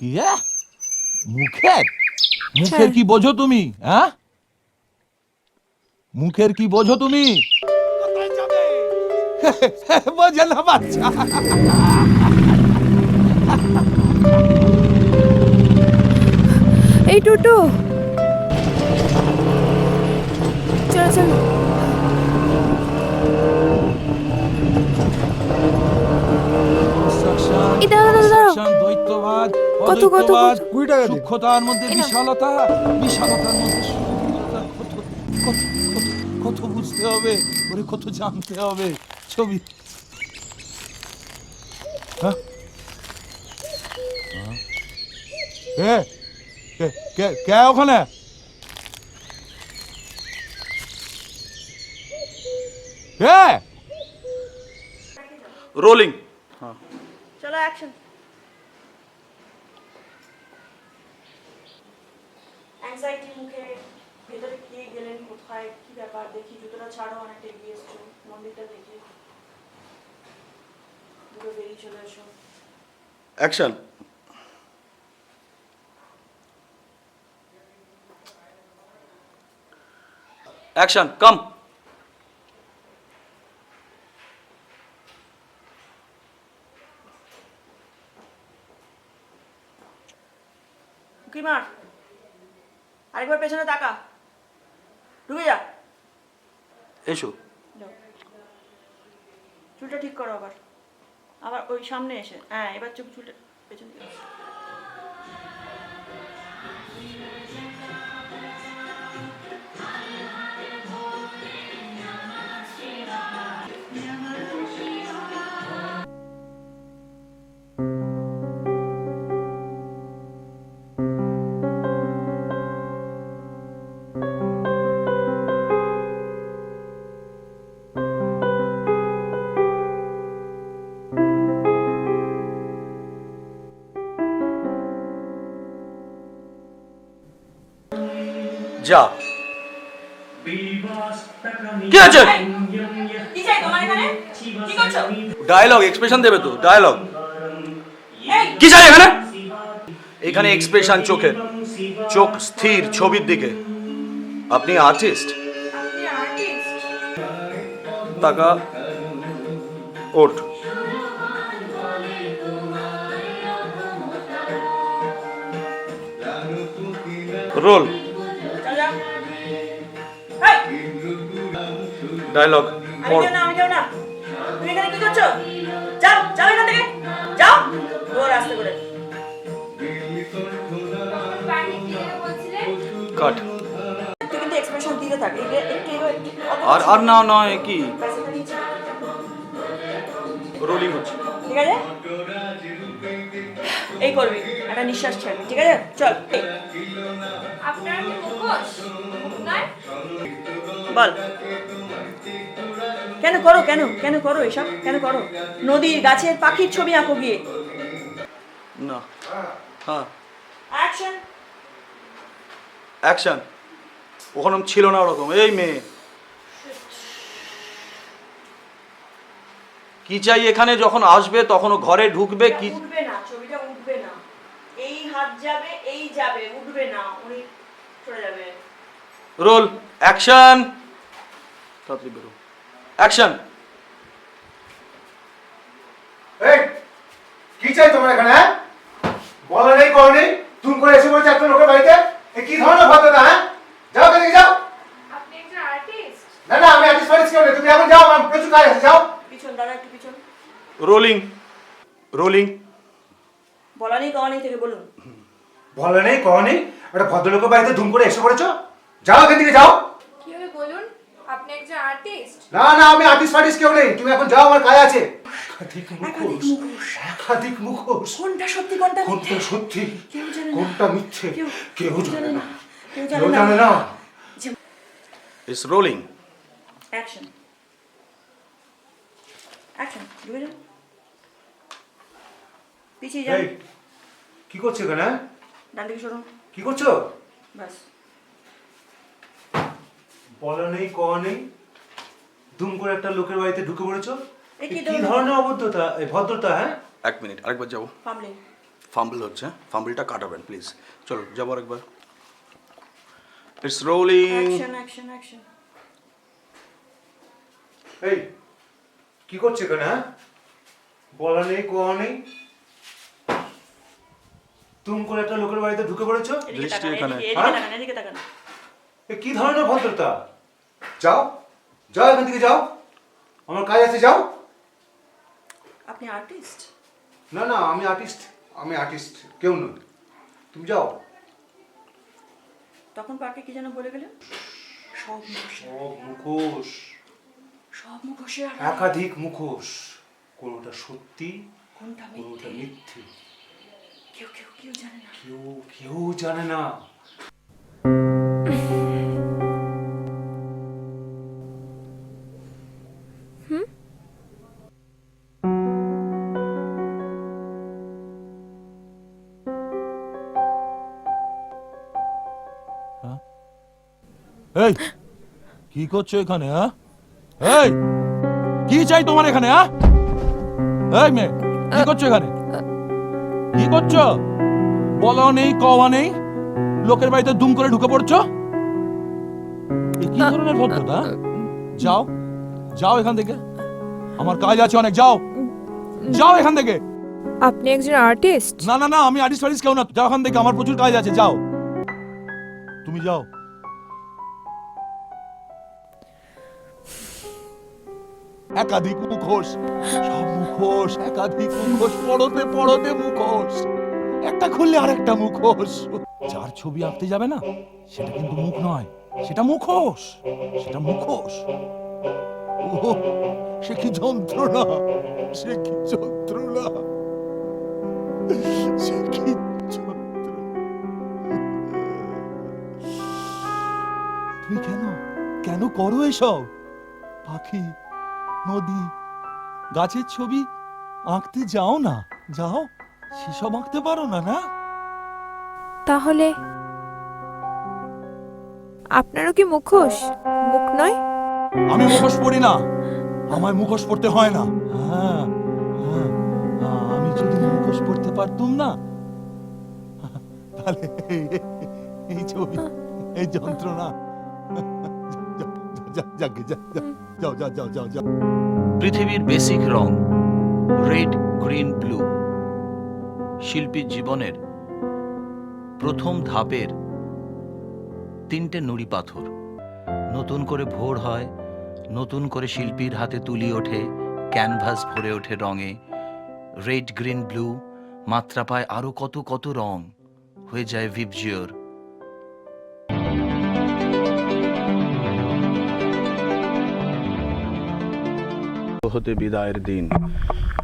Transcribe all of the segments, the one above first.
কি মুখের মুখের কি বোঝো তুমি? হ্যাঁ, মুখের কি বোঝো তুমি? বোঝে না বাচ্চা। এই টুটু, চলো চলো। এই দাঁড়াও, দাঁড়াও, দাঁড়াও। দ্বৈতবাদ, কত, কত, অদ্বৈতবাদ, কত? 20 টাকা দিন। সূক্ষ্মতার মধ্যে এই নাও। বিশালতা, বিশালতার মধ্যে সূক্ষ্মতা। কত কত কত কত বুঝতে হবে, ওরে কত জানতে হবে। ছবি হ্যাঁ? কে কে কে কে ওখানে? কে? रोलिंग। चलो एक्शन। অ্যাংজাইটি মুখে ভেতরে কি গেলেন, কোথায় কি ব্যাপার দেখি, জুতোটা ছাড়ো, অনেকটা এগিয়ে এসছো, মন্দিরটা দেখি, দুটো বেরিয়ে চলে এসো। एक्शन। एक्शन कम। কি মার, আরেকবার পেছনে তাকা, ঢুকে যা। এসো। যাও। চুলটা ঠিক করো, আবার আবার ওই সামনে এসে, হ্যাঁ এবার চুলটা পেছনে দিকে। যা। কি আছে? কি চাই তোমার এখানে? কি করছো? ডায়লগ এক্সপ্রেশন দেবে তো, ডায়লগ। এই কি চাই এখানে? এখানে এক্সপ্রেশন চোখের, চোখ স্থির ছবির দিকে। আপনি আর্টিস্ট? আপনি আর্টিস্ট? টাকা ওঠ। রোল। চল যাও। এই ডায়লগ আমি কেউ না, আমি কেউ না। তুমি এখানে কি করছো? যাও, যাও এখান থেকে, যাও। ওর আস্তে করে। কাট। তুই কিন্তু এক্সপ্রেশন দিতে থাক। একটু আর আর না নয় কি রোলিং হচ্ছে। ঠিক আছে, এই করবি, একটা নিঃশ্বাস ছাড়বি, ঠিক আছে? চল এই। আপনার কি মুখোশ? মুখ নয়? বল। কেন করো, কেন কেন করো এসব, কেন করো? নদীর, গাছের, পাখির ছবি আঁকো গিয়ে। না। হ্যাঁ, অ্যাকশন। অ্যাকশন। ওখানে ছিল না ওরকম। এই মেয়ে, কি চাই এখানে? যখন আসবে তখন ও ঘরে ঢুকবে। কি উঠবে না, ছবিটা উঠবে না। এই হাত যাবে, এই যাবে, উঠবে না, উনি চলে যাবে। Roll action. তাড়াতাড়ি বেরো। অ্যাকশন। এই কি চাই তোমার এখানে? হ্যাঁ, বলা নেই কও নেই, তুমি করে এসে বলছো একটা লোকের বাড়িতে। এ কি ধরনের ভদ্রতা? হ্যাঁ, যাও এখান থেকে যাও। আপনি একজন আর্টিস্ট? না না, আমি আর্টিস্ট ফার্টিস্ট কেউ নেই, তুমি এখন যাও, আমার প্রচুর কাজ আছে, যাও। পিছন দাঁড়া, একটু পিছন। রোলিং। রোলিং। বলা নেই কওয়া নেই থেকে বলুন। বলা নেই কও নেই, একটা ভদ্রলোকের বাড়িতে ধুম করে এসে পড়েছো। যাও এখান থেকে যাও। কি হবে বলুন? আপনি একজন আর্টিস্ট? না না, আমি আর্টিস্ট ফার্টিস্ট কেউ নেই, তুমি এখন যাও, আমার কাজ আছে। একাধিক মুখোশ, একাধিক মুখোশ। কোনটা সত্যি, কোনটা কোনটা মিথ্যে? সত্যি, কেউ জানে না। কোনটা মিথ্যে, কেউ জানে না, কেউ কেউ জানে না। It's rolling. অ্যাকশন। অ্যাকশন। ঢুকে যান, পিছিয়ে যান। এই কি করছো এখানে? হ্যাঁ? ডান দিকে সরুন, কি করছো? বাস। বলা নেই কওয়া নেই, দুম করে একটা লোকের বাড়িতে ঢুকে পড়েছো। এ কি কি ধরনের অভদ্রতা, এই ভদ্রতা? হ্যাঁ, এক মিনিট, আরেকবার যাবো। ফামলিং। ফাম্বল হচ্ছে, ফাম্বলটা কাটাবেন প্লিজ। চলো যাবো একবার। It's rolling. Action action action. এই কি করছে কেন হ্যাঁ? বলা নেই কোয়া নেই, তুম করে একটা লোকের বাড়িতে ঢুকে পড়েছো। এদিকে দৃষ্টি তাকান, এখানে। এদিকে হ্যাঁ? তাকান, এদিকে তাকান। এ কি ধরনের ভদ্রতা? যাও যাও এখান থেকে যাও, আমার কাজ আছে, যাও। আপনি আর্টিস্ট? না না, আমি আর্টিস্ট কেউ নই, তুমি যাও। তখন পার্কে কি যেন বলে গেলেন? সব মুখোশ, সব মুখোশের আড়ালে একাধিক মুখোশ, কোনোটা সত্যি, কোনটা কোনোটা মিথ্যে মিথ্যে, কেউ জানে না। কেউ জানে না। এই কি করছো এখানে? হ্যাঁ, এই কি চাই তোমার এখানে? হ্যাঁ, এই মেয়ে কি করছো এখানে? কি করছো? বলা নেই কওয়া নেই, লোকের বাড়িতে দুম করে ঢুকে পড়ছো। এ কি ধরনের ভদ্রতা? যাও যাও এখান থেকে, আমার কাজ আছে অনেক। যাও যাও এখান থেকে। আপনি একজন আর্টিস্ট? না না না, আমি আর্টিস্ট ফার্টিস্ট কেউ না। যাও এখান থেকে, আমার প্রচুর কাজ আছে। যাও, তুমি যাও। একাধিক মুখোশ, সব মুখোশ, একাধিক মুখোশ, পড়তে পড়তে মুখোশ, একটা খুললে আর একটা মুখোশ। যার ছবি আঁকতে যাবে না, সেটা কিন্তু মুখ নয়, সেটা মুখোশ, সেটা মুখোশ। ওহ, সে কি যন্ত্রণা, সে কি যন্ত্রণা, সে কি যন্ত্রণা। তুমি কেন কেন করো এসব? পাখি, নদী, গাছের ছবি আঁকতে যাও না, যাও, সেসব আঁকতে পারো না? না, তাহলে আপনারও কি মুখোশ, মুখ নয়? আমি মুখোশ পড়ি না, আমায় মুখোশ পড়তে হয় না। হ্যাঁ, হ্যাঁ, আমি যদি মুখোশ পড়তে পারতুম না, তাহলে এই ছবি, এই যন্ত্রণা। যাও যাও যাও যাও যাও। পৃথিবীর বেসিক রং রেড, গ্রিন, ব্লু। শিল্পীর জীবনের প্রথম ধাপের 3টে নুড়ি পাথর। নতুন করে ভোর হয়, নতুন করে শিল্পীর হাতে তুলি ওঠে, ক্যানভাস ভরে ওঠে রঙে। রেড, গ্রিন, ব্লু মাত্রা পায় আরো কত কত রং, হয়ে যায় ভিবজিওর। হতে বিদায়ের দিন।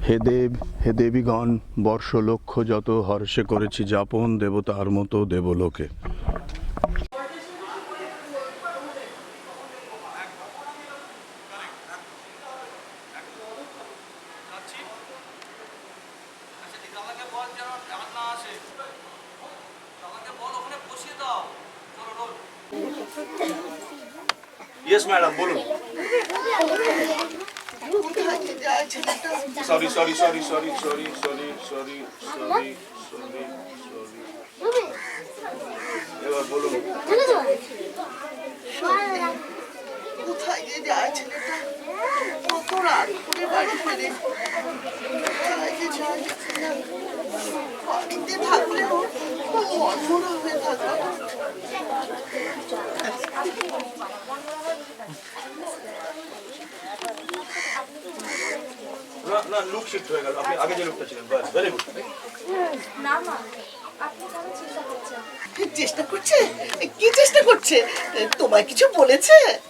হে দেব, হে দেবীগণ, বর্ষ লক্ষ যত হর্ষে করেছি যাপন, দেবতার মতো দেবলোকে। ইয়েস ম্যাডাম, বলুন। Sorry sorry sorry sorry sorry sorry sorry sorry sorry sorry, এবার বলুন। কোথায় যে যায় ছেলেটা, কত রাত করে বাড়ি ফেরে, কোথায় যে যায় বাড়িতে থাকলেও অন্ধরা হয়ে থাকলো। না না, লুক শিফট হয়ে গেল, আপনি আগে যে লুকটা ছিলেন, বাস, ভেরি গুড। না মা, আপনি কেন চিন্তা করছেন? চেষ্টা করছে? কি চেষ্টা করছে? তোমায় কিছু বলেছে?